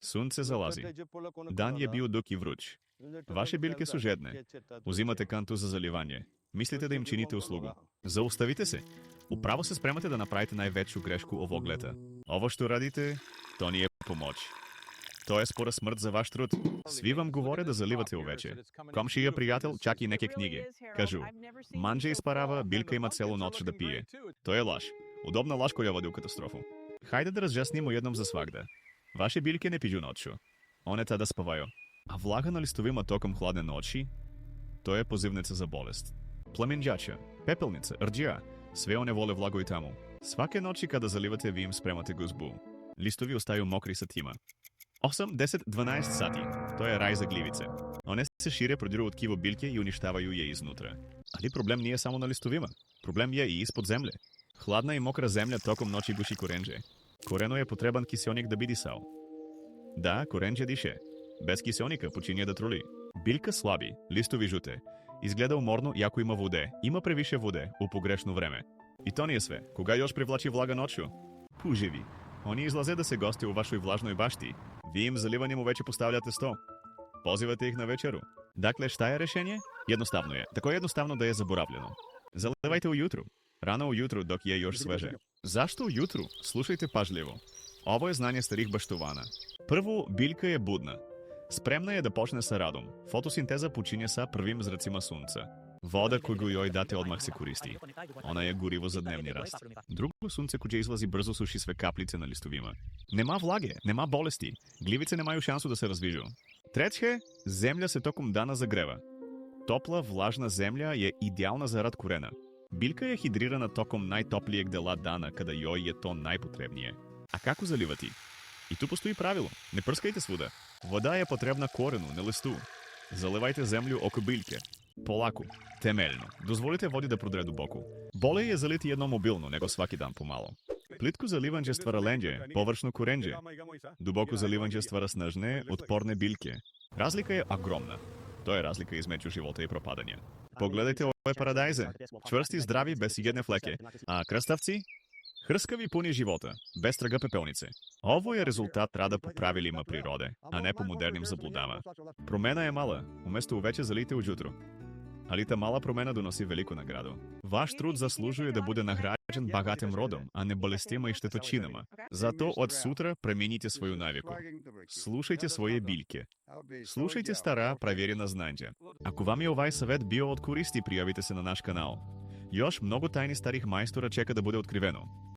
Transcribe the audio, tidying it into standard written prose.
Sunce залази. Дан je bio dug i vruć. Vaše biljke su žedne. Uzimate kantu za zalivanje. Mislite da im činite uslugu. Zaustavite se. Upravo se spremate da napravite najveću grešku ovog leta. Ovo što radite, to nije pomoć. To je spora smrt za vaš trud. Svi vam govore da zaливате увече. Комшија пријател, чак и неке книги. Кажу, манџе испарава, билка има целу ноќ да пие. Тоа е лаж. Удобна лаж која води у катастрофу. Хајде да разјаснимо едном за свагда. Ваше билке не пију ноќу. Оне тада спавају. А влага на листовима током хладне ноќи, тоа е позивница за болест. Пламенџача, пепелница, рџија, све оне воле влагу и таму. Сваке ноќи када заливате ви им спремате гузбу. Листови остају мокри сатима. 8, 10, 12 сати. Тоа е рај за гливице. Оне се шире, продируваат киво билке и уништавају ја изнутра. Али проблем не е само на листовима. Проблем е и испод земле. Хладна и мокра земја током ноќи гуши коренџе. Корено е потребан киселник да би дисал. Да, коренџе дише. Без киселника почиња да трули. Билка слаби, листови жуте. Изгледа уморно, јако има воде. Има превише воде, у погрешно време. И то не е све. Кога још привлачи влага ноќу? Пужеви. Они излазе да се гости у вашој влажној башти. Ви им заливањем увече поставljate сто. Позивате их на вечеру. Дакле, шта е решение? Едноставно е. Тако едноставно да е заборавljeno. Заливајте ујутру. Рано ујутру, док е још свеже. Зашто ујутру? Слушајте пажливо. Ово е знање старих баштувана. Прво, билка е будна. Спремна е да почне са радом. Фотосинтеза почиње са првим зрацима сунца. Вода кој го јој дате одмах се користи. Она е гориво за дневни раст. Друго сунце кој излази брзо суши све каплице на листовима. Нема влаге, нема болести. Гливице немају шансу да се развижу. Трече, земја се током дана загрева. Топла, влажна земја е идеална за рад корена. Билка е хидрирана током најтоплијег дела дана, када јој е то најпотребнije. А како заливати? И ту постои правило. Не прскајте свуда. Вода е потребна корену, не листу. Заливајте земљу око билке. Полаку, темелно. Дозволите води да продре дубоку. Боле е залити едно мобилно, него сваки дан помало. Плитко заливање ствара ленџе, површно коренџе. Дубоко заливање ствара снажне, отпорне билке. Разлика е огромна. Тоа е разлика измеѓу живота и пропадање. Погледајте овој парадајзе. Чврсти, здрави, без игедне флеке. А крставци? Хрскави пуни живота, без трага пепелнице. Ово е резултат рада по правилима природе, а не по модерним заблудама. Промена е мала, уместо увече залите уџутру. Али та мала промена доноси велику награду. Ваш труд заслужuje да буде награđen багатим родом, а не болестима и штеточинама. Зато од сутра премените своју навику. Слушајте своје билке. Слушајте стара, проверена знања. Ако вам е овај совет био од користи, пријавите се на наш канал. Још многу тајни старих мајстора чека да буде откривено.